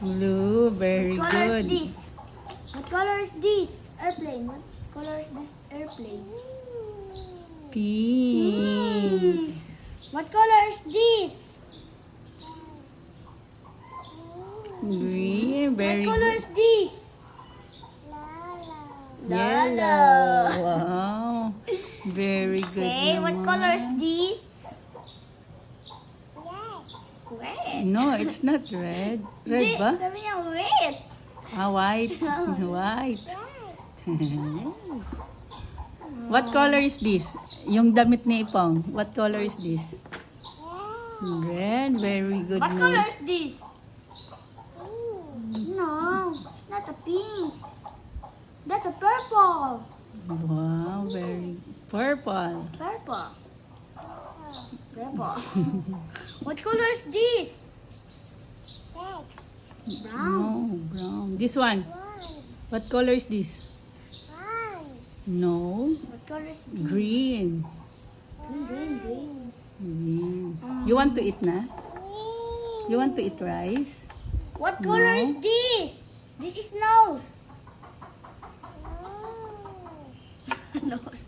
Blue, very What color is good. this? What color is this? Airplane. What color is this airplane? Pink. What color is this? Green, very What color good. is this? Yellow. Wow. Very good Okay, what naman. color is this? Red. No, it's not red. Red ba? Sabi niya red. Ah, white. White. What color is this? Yung damit ni Ipong. What color is this? Red. Very good What color naman. is this? No, it's not a pink. That's a purple. Wow, very purple. Purple. Purple. What color is this? Brown. No, brown. This one. What color is this? No, What color is this? green. Green, green. Green. You want to eat na? You want to eat rice? What color No. is this? This is nose. Nose.